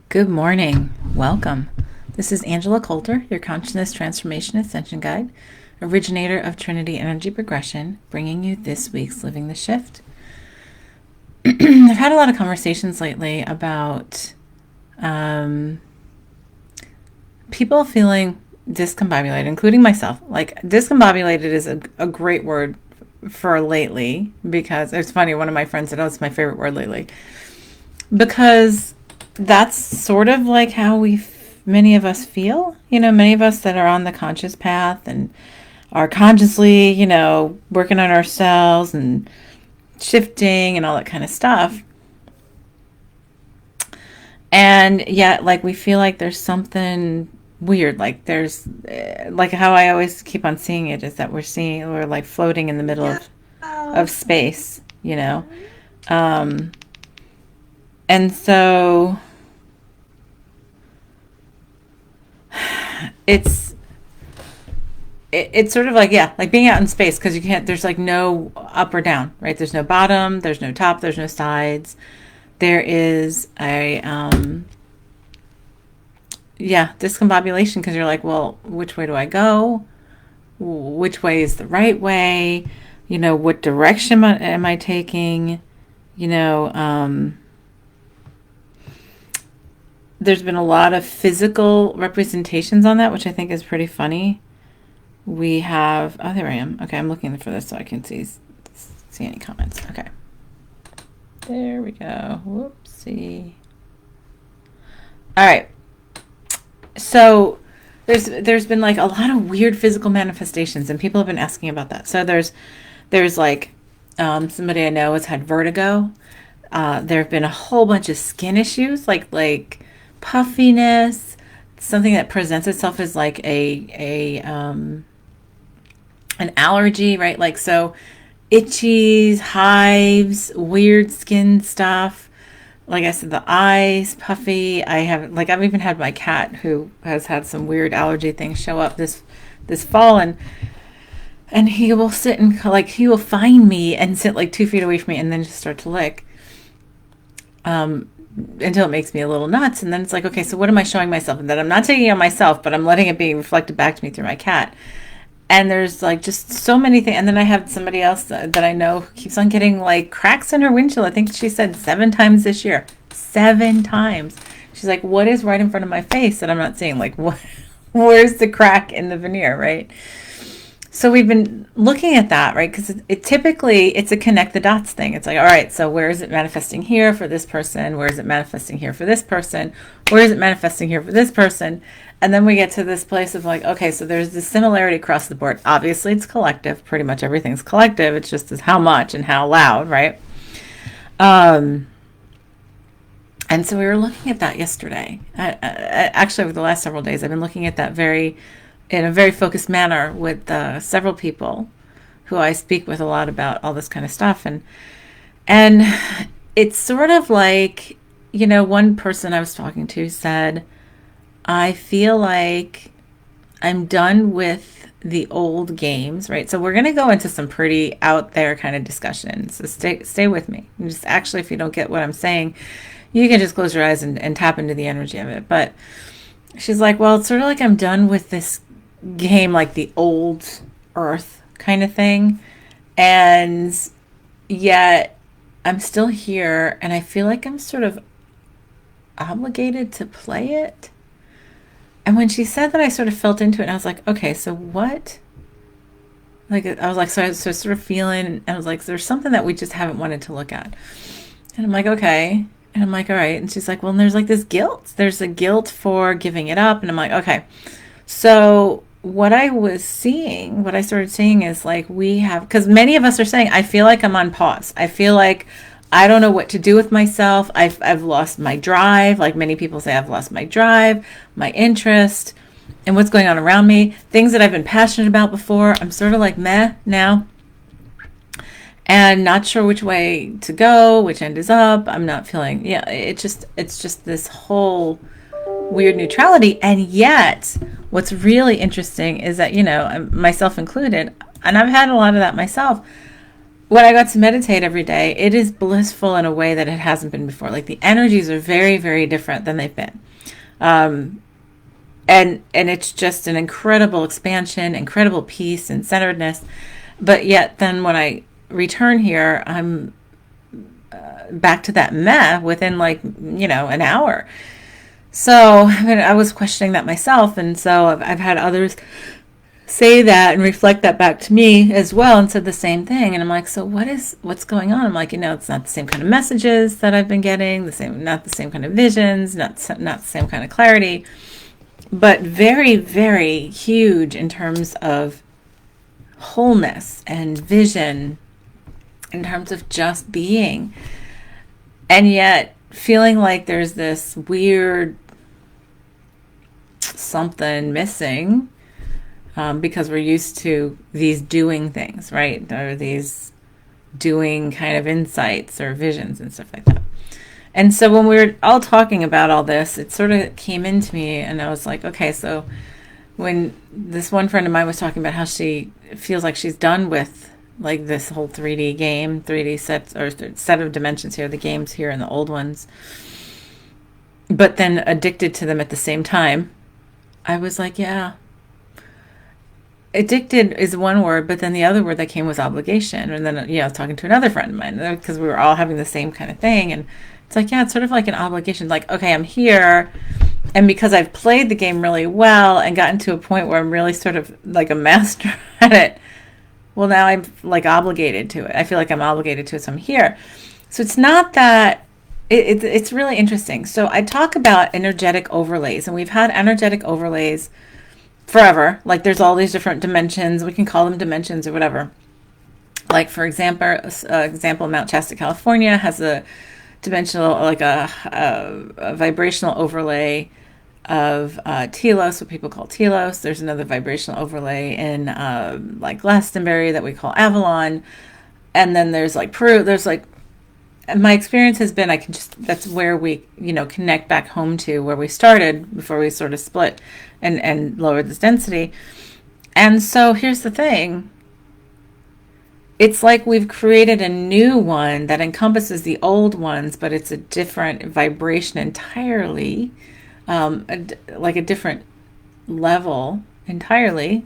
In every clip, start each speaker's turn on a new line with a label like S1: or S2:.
S1: Good morning. Welcome. This is Angela Coulter, your Consciousness Transformation Ascension Guide, originator of Trinity Energy Progression, bringing you this week's Living the Shift. I've had a lot of conversations lately about people feeling discombobulated, including myself. Like, discombobulated is a great word for lately because it's funny. One of my friends said, "Oh, it's my favorite word lately," because that's sort of like how many of us feel. Many of us that are on the conscious path and are consciously, working on ourselves and shifting and all that kind of stuff. And yet, like, we feel like there's something weird. Like, there's, like, how I always keep on seeing it is that we're like floating in the middle of space, and so it's sort of like, yeah, like being out in space, because there's like no up or down, right? There's no bottom, there's no top, there's no sides. There is discombobulation, because you're like, well, which way do I go? Which way is the right way? What direction am I taking? There's been a lot of physical representations on that, which I think is pretty funny. We have, oh, there I am. Okay, I'm looking for this so I can see any comments. Okay. There we go. Whoopsie. All right. So there's been like a lot of weird physical manifestations, and people have been asking about that. So there's like somebody I know has had vertigo. There have been a whole bunch of skin issues, like puffiness, something that presents itself as like an allergy, right? Like, so itchies, hives, weird skin stuff. Like I said, the eyes puffy. I've even had my cat, who has had some weird allergy things, show up this fall, and he will sit and, like, he will find me and sit like 2 feet away from me and then just start to lick. Until it makes me a little nuts. And then it's like, okay, so what am I showing myself? And that I'm not taking it on myself, but I'm letting it be reflected back to me through my cat. And there's like just so many things. And then I have somebody else that I know who keeps on getting like cracks in her windshield. I think she said 7 times this year. 7 times. She's like, what is right in front of my face that I'm not seeing? Like, where's the crack in the veneer, right? So we've been looking at that, right? Because typically it's a connect the dots thing. It's like, all right, so where is it manifesting here for this person? Where is it manifesting here for this person? Where is it manifesting here for this person? And then we get to this place of like, okay, so there's this similarity across the board. Obviously, it's collective. Pretty much everything's collective. It's just how much and how loud, right? And so we were looking at that yesterday. Actually, over the last several days, I've been looking at that in a very focused manner with several people who I speak with a lot about all this kind of stuff. And it's sort of like, one person I was talking to said, I feel like I'm done with the old games, right? So we're going to go into some pretty out there kind of discussions. So stay with me. And just actually, if you don't get what I'm saying, you can just close your eyes and tap into the energy of it. But she's like, well, it's sort of like I'm done with this game, like the old earth kind of thing, and yet I'm still here, and I feel like I'm sort of obligated to play it. And when she said that, I sort of felt into it, and I was like, okay, so what? Like, I was like, so I was sort of feeling, and I was like, there's something that we just haven't wanted to look at. And I'm like, okay. And I'm like, all right. And she's like, well, and there's like this guilt. There's a guilt for giving it up. And I'm like, okay. So what I started seeing is like, because many of us are saying, I feel like I'm on pause. I feel like I don't know what to do with myself. I've lost my drive. Like many people say, I've lost my drive, my interest, and what's going on around me. Things that I've been passionate about before, I'm sort of like meh now. And not sure which way to go, which end is up. I'm not feeling, it's just this whole weird neutrality. And yet, what's really interesting is that, myself included, and I've had a lot of that myself, when I got to meditate every day, it is blissful in a way that it hasn't been before. Like the energies are very, very different than they've been. And it's just an incredible expansion, incredible peace and centeredness. But yet then when I return here, I'm back to that meh within like, an hour. So I was questioning that myself. And so I've had others say that and reflect that back to me as well and said the same thing. And I'm like, so what's going on? I'm like, it's not the same kind of messages that I've been getting, not the same kind of visions, not the same kind of clarity, but very, very huge in terms of wholeness and vision, in terms of just being. And yet feeling like there's this weird something missing, because we're used to these doing things, right? Or these doing kind of insights or visions and stuff like that. And so when we were all talking about all this, it sort of came into me, and I was like, okay, so when this one friend of mine was talking about how she feels like she's done with like this whole 3D game, 3D sets or set of dimensions here, the games here and the old ones, but then addicted to them at the same time, I was like, yeah. Addicted is one word, but then the other word that came was obligation. And then, I was talking to another friend of mine because we were all having the same kind of thing. And it's like, yeah, it's sort of like an obligation. Like, okay, I'm here. And because I've played the game really well and gotten to a point where I'm really sort of like a master at it, well, now I'm like obligated to it. I feel like I'm obligated to it, so I'm here. So it's not that, it's really interesting. So I talk about energetic overlays, and we've had energetic overlays forever. Like there's all these different dimensions. We can call them dimensions or whatever. Like for example, Mount Shasta, California has a dimensional, like a vibrational overlay of telos, what people call telos. There's another vibrational overlay in like Glastonbury that we call Avalon. And then there's like Peru. There's like, my experience has been, that's where we, connect back home to where we started before we sort of split and lowered this density. And so here's the thing. It's like we've created a new one that encompasses the old ones, but it's a different vibration entirely, like a different level entirely.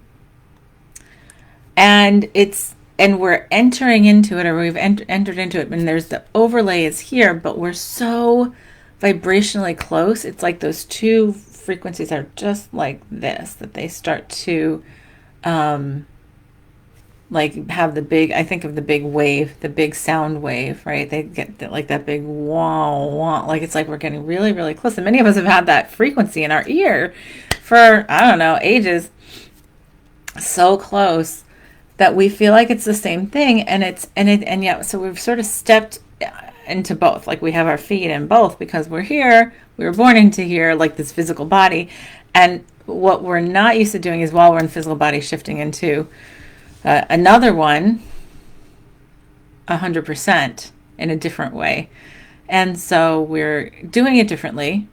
S1: And we're entering into it, or we've entered into it, and there's the overlay is here, but we're so vibrationally close. It's like those two frequencies are just like this, that they start to like have the big, I think of the big wave, the big sound wave, right? They get like that big wah, wah, like it's like we're getting really, really close. And many of us have had that frequency in our ear for, I don't know, ages, so close that we feel like it's the same thing. And yet, so we've sort of stepped into both, like we have our feet in both, because we're here, we were born into here, like this physical body. And what we're not used to doing is, while we're in physical body, shifting into another one 100% in a different way. And so we're doing it differently,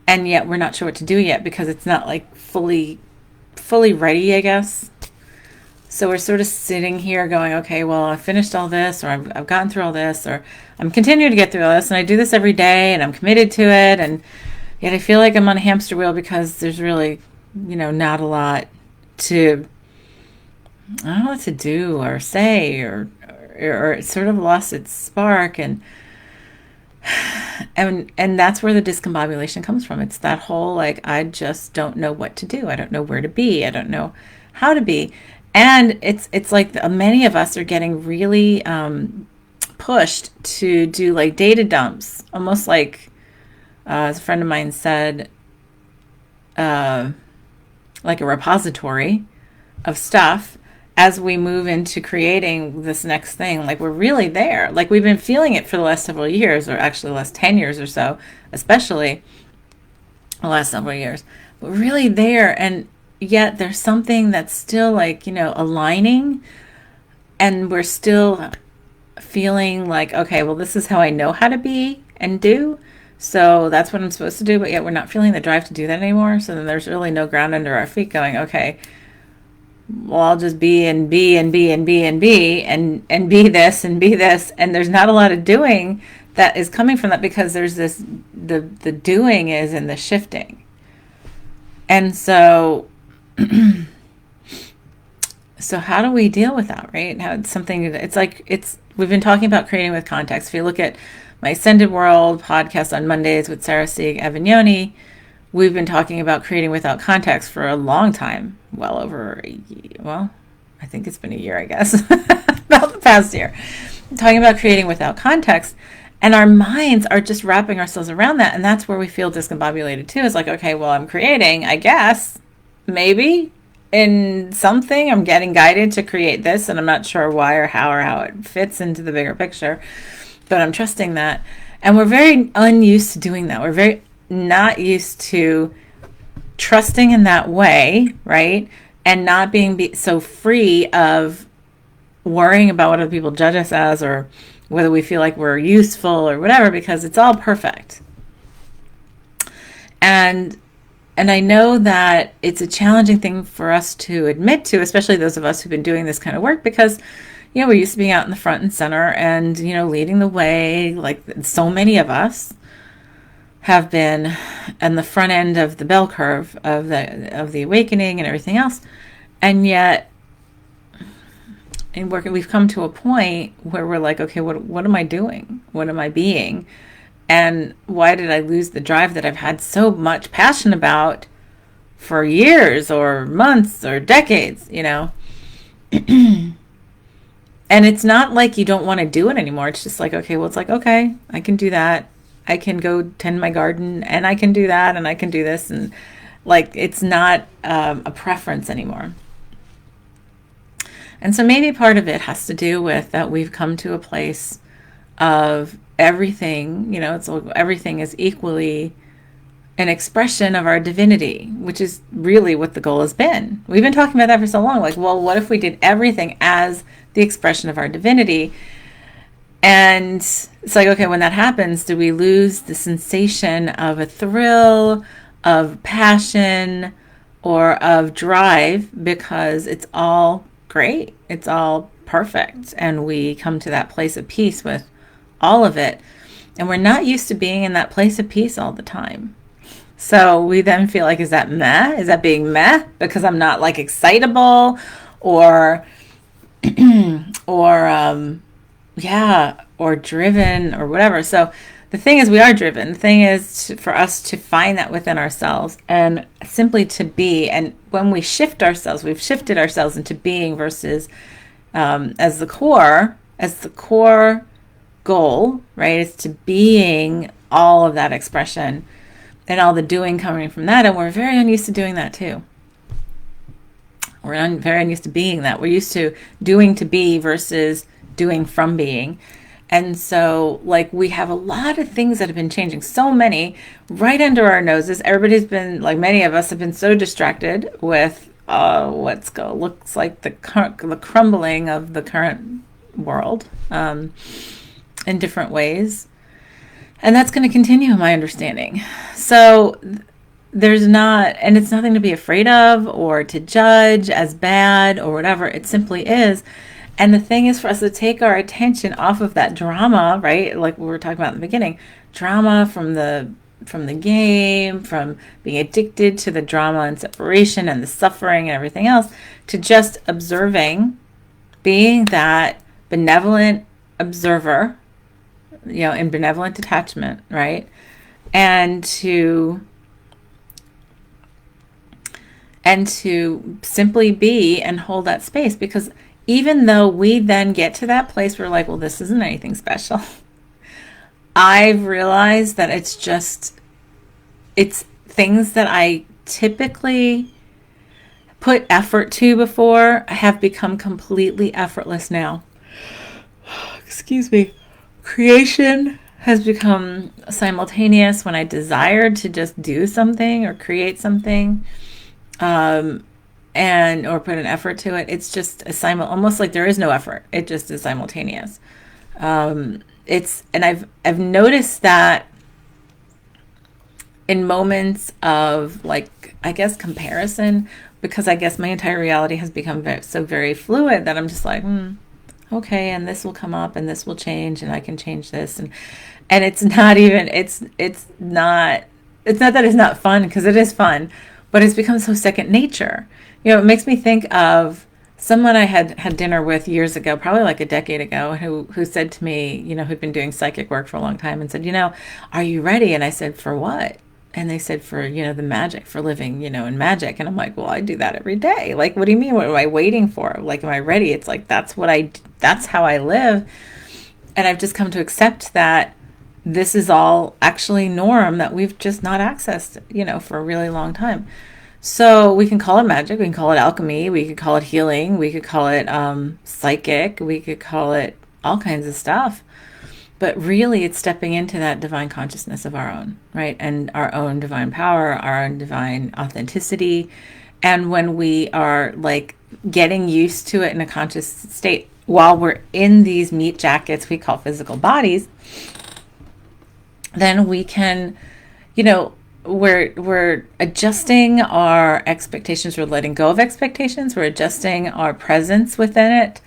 S1: and yet we're not sure what to do yet, because it's not like fully ready, I guess. So we're sort of sitting here going, okay, well, I finished all this, or I've gotten through all this, or I'm continuing to get through all this, and I do this every day, and I'm committed to it, and yet I feel like I'm on a hamster wheel, because there's really, not a lot to, I don't know what to do or say, or it sort of lost its spark, and that's where the discombobulation comes from. It's that whole, like, I just don't know what to do. I don't know where to be. I don't know how to be. And it's like many of us are getting really pushed to do like data dumps, almost like, as a friend of mine said, like a repository of stuff as we move into creating this next thing. Like we're really there. Like we've been feeling it for the last several years, or actually the last 10 years or so, especially the last several years. But we're really there, and yet there's something that's still like, aligning, and we're still feeling like, okay, well, this is how I know how to be and do, so that's what I'm supposed to do, but yet we're not feeling the drive to do that anymore. So then there's really no ground under our feet going, okay, well, I'll just be and be and be and be and be and be this and be this. And there's not a lot of doing that is coming from that, because there's this, the doing is in the shifting. And so, so how do we deal with that, right? How it's something, it's like, we've been talking about creating with context. If you look at my Ascended World podcast on Mondays with Sarah Sieg Avignoni, we've been talking about creating without context for a long time, well over, well, I think it's been a year, I guess, about the past year, talking about creating without context. And our minds are just wrapping ourselves around that. And that's where we feel discombobulated too. It's like, okay, well, I'm creating, I guess, maybe in something, I'm getting guided to create this, and I'm not sure why or how it fits into the bigger picture, but I'm trusting that. And we're very unused to doing that. We're very not used to trusting in that way, right? And not being so free of worrying about what other people judge us as, or whether we feel like we're useful or whatever, because it's all perfect. And I know that it's a challenging thing for us to admit to, especially those of us who've been doing this kind of work, because, you know, we're used to being out in the front and center and, you know, leading the way, like so many of us have been on the front end of the bell curve of the awakening and everything else. And yet, we've come to a point where we're like, okay, what am I doing? What am I being? And why did I lose the drive that I've had so much passion about for years or months or decades, you know? And it's not like you don't want to do it anymore. It's just like, okay, well, it's like, okay, I can do that. I can go tend my garden, and I can do that, and I can do this. And like, it's not a preference anymore. And so maybe part of it has to do with that we've come to a place of everything, you know, it's everything is equally an expression of our divinity, which is really what the goal has been. We've been talking about that for so long. Like, well, what if we did everything as the expression of our divinity? And it's like, okay, when that happens, do we lose the sensation of a thrill, of passion, or of drive, because it's all great, it's all perfect, and we come to that place of peace with all of it, and we're not used to being in that place of peace all the time. So we then feel like, is that meh? Is that being meh because I'm not like excitable or or driven or whatever? So the thing is, we are driven. The thing is for us to find that within ourselves and simply to be. And when we shift ourselves, we've shifted ourselves into being versus as the core goal, right? It's to being all of that expression and all the doing coming from that. And we're very unused to doing that too. We're very unused to being that. We're used to doing to be versus doing from being. And so, like, we have a lot of things that have been changing, so many right under our noses. Everybody's been, like, many of us have been so distracted with looks like the crumbling of the current world in different ways. And that's going to continue, in my understanding. So there's not, and it's nothing to be afraid of or to judge as bad or whatever. It simply is. And the thing is for us to take our attention off of that drama, right? Like we were talking about in the beginning, drama from the game, from being addicted to the drama and separation and the suffering and everything else, to just observing, being that benevolent observer, you know, in benevolent detachment, right? And to simply be and hold that space, because even though we then get to that place where we're like, well, this isn't anything special, I've realized that it's things that I typically put effort to before have become completely effortless now. Excuse me. Creation has become simultaneous when I desired to just do something or create something. Or put an effort to it. It's just almost like there is no effort. It just is simultaneous. And I've noticed that in moments of, like, I guess, comparison, because I guess my entire reality has become so very fluid that I'm just like, okay, and this will come up and this will change and I can change this. And it's not even, it's not that it's not fun, because it is fun, but it's become so second nature. It makes me think of someone I had dinner with years ago, probably like a decade ago, who said to me, who'd been doing psychic work for a long time, and said, are you ready? And I said, for what? And they said, for, the magic, for living, in magic. And I'm like, well, I do that every day. Like, what do you mean? What am I waiting for? Like, am I ready? It's like, that's how I live. And I've just come to accept that this is all actually norm that we've just not accessed, for a really long time. So we can call it magic, we can call it alchemy, we could call it healing, we could call it psychic, we could call it all kinds of stuff. But really, it's stepping into that divine consciousness of our own, right? And our own divine power, our own divine authenticity. And when we are like getting used to it in a conscious state while we're in these meat jackets we call physical bodies, then we can, we're adjusting our expectations. We're letting go of expectations. We're adjusting our presence within it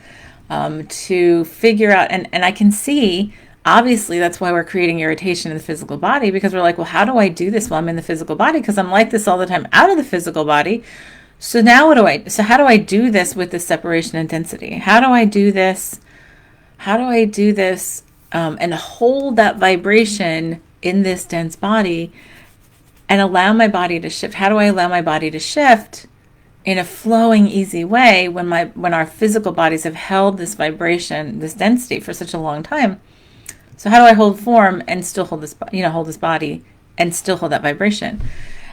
S1: to figure out. And I can see, obviously, that's why we're creating irritation in the physical body, because we're like, well, how do I do this while I'm in the physical body? Because I'm like this all the time out of the physical body. So now how do I do this with this separation intensity? How do I do this? And hold that vibration in this dense body and allow my body to shift? How do I allow my body to shift in a flowing, easy way when our physical bodies have held this vibration, this density for such a long time? So how do I hold form and still hold this, hold this body and still hold that vibration?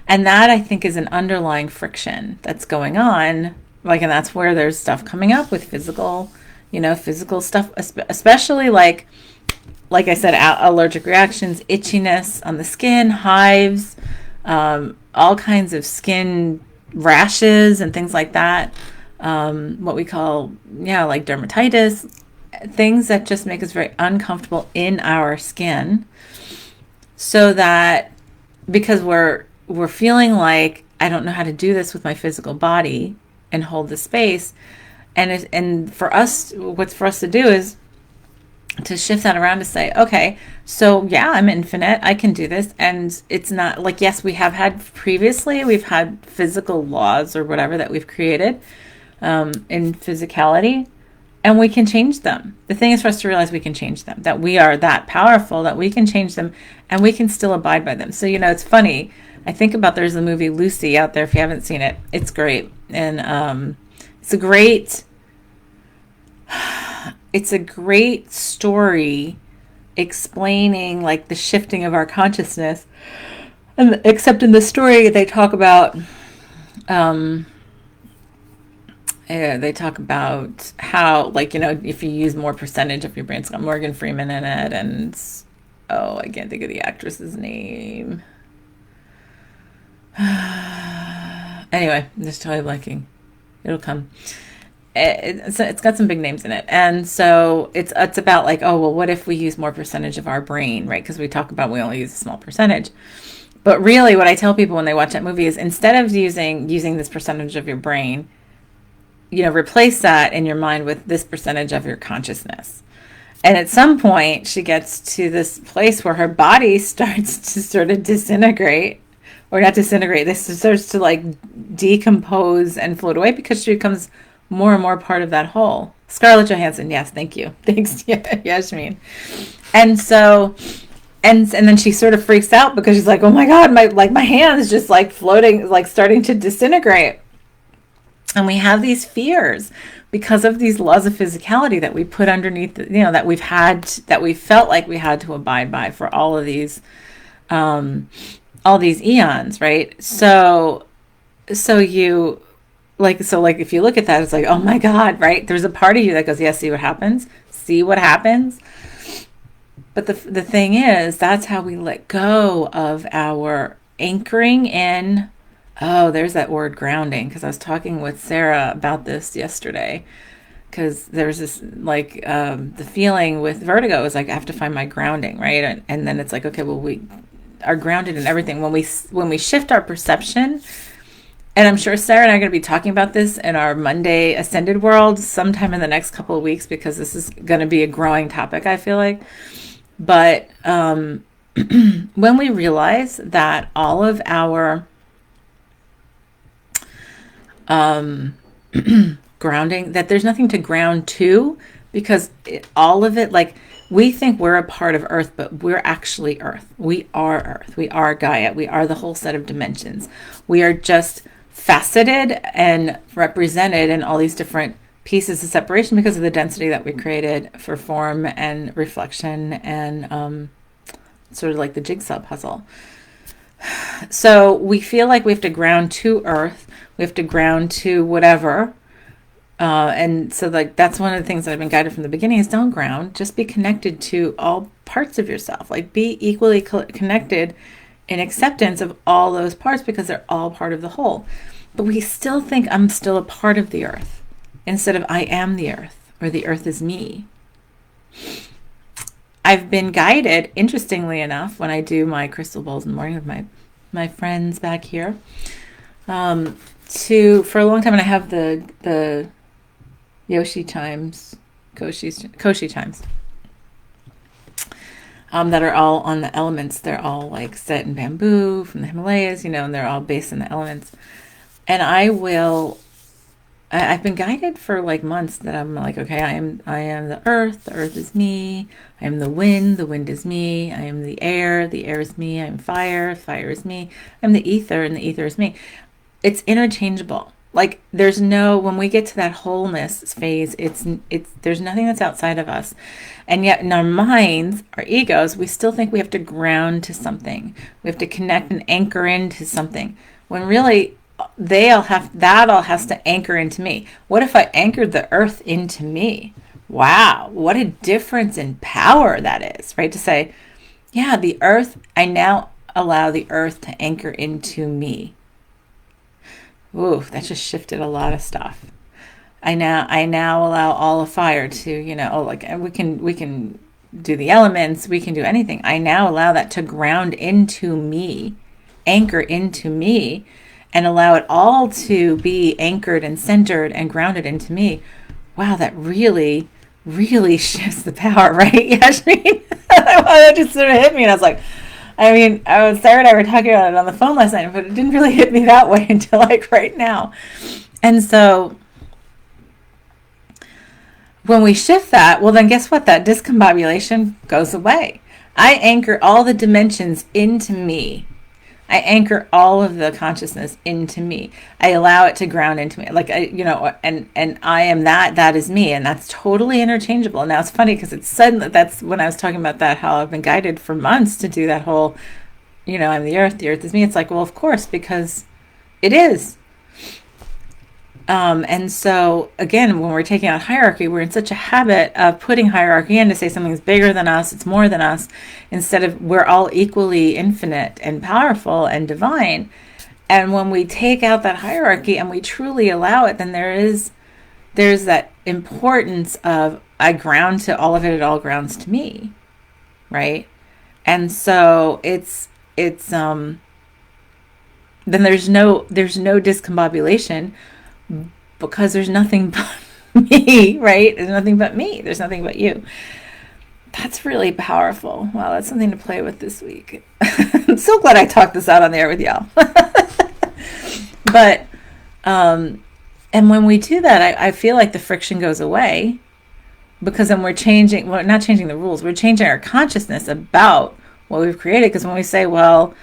S1: And that, I think, is an underlying friction that's going on. Like, and that's where there's stuff coming up with physical stuff, especially like I said, allergic reactions, itchiness on the skin, hives, all kinds of skin rashes and things like that. What we call, like dermatitis, things that just make us very uncomfortable in our skin. So that, because we're feeling like, I don't know how to do this with my physical body and hold the space. And for us, what's for us to do is to shift that around to say, okay, so yeah, I'm infinite. I can do this. And it's not like, yes, we've had physical laws or whatever that we've created in physicality, and we can change them. The thing is for us to realize we can change them, that we are that powerful, that we can change them and we can still abide by them. So, it's funny. I think about, there's the movie Lucy out there. If you haven't seen it, it's great. And it's a great story explaining like the shifting of our consciousness. And except in the story, they talk about how, like, if you use more percentage of your brain, it's got Morgan Freeman in it, and I can't think of the actress's name. Anyway, I'm just totally blanking. It'll come. It's got some big names in it. And so it's about like, what if we use more percentage of our brain, right? Because we talk about we only use a small percentage. But really what I tell people when they watch that movie is, instead of using this percentage of your brain, replace that in your mind with this percentage of your consciousness. And at some point she gets to this place where her body starts to sort of disintegrate, or not disintegrate, this starts to like decompose and float away, because she becomes more and more part of that whole. Scarlett Johansson, yes, thank you. Thanks, Yasmin. And so, and then she sort of freaks out because she's like, oh my God, my hand's just like floating, like starting to disintegrate. And we have these fears because of these laws of physicality that we put underneath, that we felt like we had to abide by for all these eons, right? So you, like, if you look at that, it's like, oh my God, right? There's a part of you that goes, yeah, see what happens? But the thing is, that's how we let go of our anchoring in, there's that word, grounding. Because I was talking with Sarah about this yesterday. Because there's this, like, the feeling with vertigo is like, I have to find my grounding, right? And then it's like, okay, well, we are grounded in everything. When we shift our perception And I'm sure Sarah and I are going to be talking about this in our Monday Ascended World sometime in the next couple of weeks, because this is going to be a growing topic, I feel like. But when we realize that all of our grounding, that there's nothing to ground to, because all of it, like, we think we're a part of Earth, but we're actually Earth. We are Earth. We are Gaia. We are the whole set of dimensions. We are just faceted and represented in all these different pieces of separation because of the density that we created for form and reflection and sort of like the jigsaw puzzle. So we feel like we have to ground to Earth. We have to ground to whatever. And so, like, that's one of the things that I've been guided from the beginning is don't ground. Just be connected to all parts of yourself. Like, be equally connected in acceptance of all those parts, because they're all part of the whole. But we still think I'm still a part of the Earth instead of I am the Earth, or the Earth is me. I've been guided, interestingly enough, when I do my crystal bowls in the morning with my friends back here, for a long time, and I have the Yoshi chimes, Koshi chimes, that are all on the elements. They're all like set in bamboo from the Himalayas, and they're all based on the elements. And I've been guided for like months that I'm like, okay, I am the earth is me. I am the wind is me. I am the air is me. I am fire is me. I'm the ether, and the ether is me. It's interchangeable. Like, when we get to that wholeness phase, there's nothing that's outside of us. And yet in our minds, our egos, we still think we have to ground to something. We have to connect and anchor into something, when really that all has to anchor into me. What if I anchored the earth into me? Wow, what a difference in power that is, right? To say, yeah, the earth, I now allow the earth to anchor into me. Ooh, that just shifted a lot of stuff. I now allow all of fire to, we can do the elements, we can do anything. I now allow that to ground into me, anchor into me, and allow it all to be anchored and centered and grounded into me. Wow, that really, really shifts the power, right, Yasmin? That just sort of hit me, and I was like, Sarah and I were talking about it on the phone last night, but it didn't really hit me that way until like right now. And so when we shift that, well, then guess what? That discombobulation goes away. I anchor all the dimensions into me. I anchor all of the consciousness into me. I allow it to ground into me. Like, and I am that is me. And that's totally interchangeable. Now it's funny because it's sudden that's when I was talking about that, how I've been guided for months to do that whole, I'm the earth is me. It's like, well, of course, because it is. And so again, when we're taking out hierarchy, we're in such a habit of putting hierarchy in to say something's bigger than us, it's more than us, instead of we're all equally infinite and powerful and divine. And when we take out that hierarchy and we truly allow it, then there's that importance of I ground to all of it all grounds to me, right? And so it's then there's no discombobulation, because there's nothing but me, right? There's nothing but me. There's nothing but you. That's really powerful. Wow, that's something to play with this week. I'm so glad I talked this out on the air with y'all. But, and when we do that, I feel like the friction goes away, because then we're not changing the rules. We're changing our consciousness about what we've created. Because when we say, well,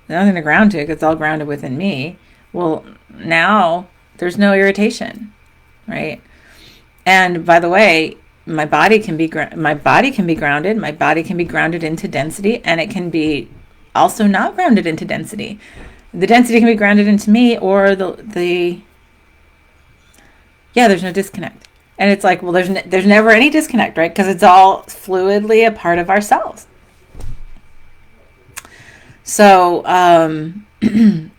S1: there's nothing to ground to, because it's all grounded within me. Well, now there's no irritation, right? And by the way, my body can be grounded. My body can be grounded into density, and it can be also not grounded into density. The density can be grounded into me, or there's no disconnect. And it's like, well, there's never any disconnect, right? Because it's all fluidly a part of ourselves. So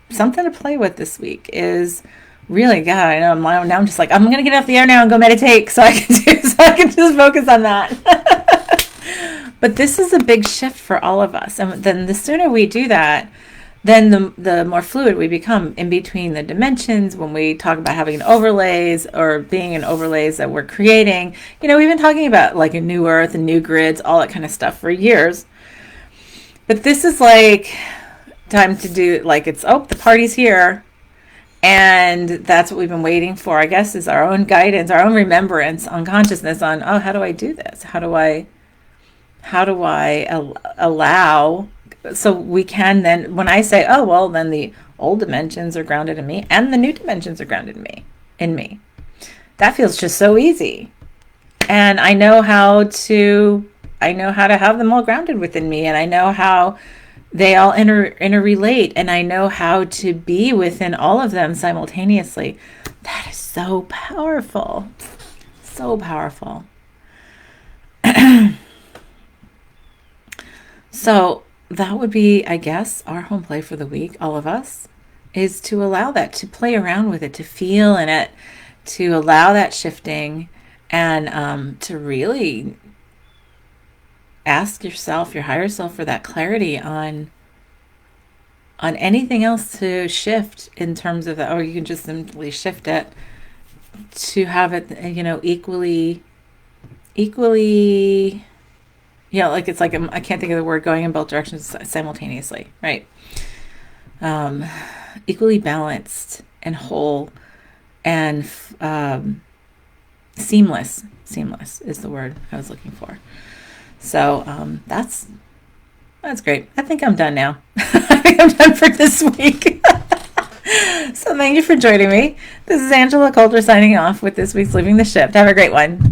S1: something to play with this week is really, God, I know now I'm just like, I'm gonna get off the air now and go meditate so I can just focus on that. But this is a big shift for all of us, and then the sooner we do that, then the more fluid we become in between the dimensions. When we talk about having overlays or being in overlays that we're creating, we've been talking about like a new earth and new grids, all that kind of stuff for years. But this is like time to do, like, it's, the party's here. And that's what we've been waiting for, I guess, is our own guidance, our own remembrance on consciousness on, how do I do this? How do I allow, so we can then, when I say, then the old dimensions are grounded in me and the new dimensions are grounded in me. That feels just so easy. And I know how to have them all grounded within me, and I know how they all interrelate, and I know how to be within all of them simultaneously. That is so powerful. So powerful. So that would be, I guess, our home play for the week, all of us, is to allow that, to play around with it, to feel in it, to allow that shifting, and to really ask yourself, your higher self, for that clarity on anything else to shift in terms of that, or you can just simply shift it to have it, equally, like it's like, I can't think of the word, going in both directions simultaneously, right? Equally balanced and whole and seamless is the word I was looking for. So that's great. I think I'm done now. I think I'm done for this week. So thank you for joining me. This is Angela Coulter signing off with this week's Living the Shift. Have a great one.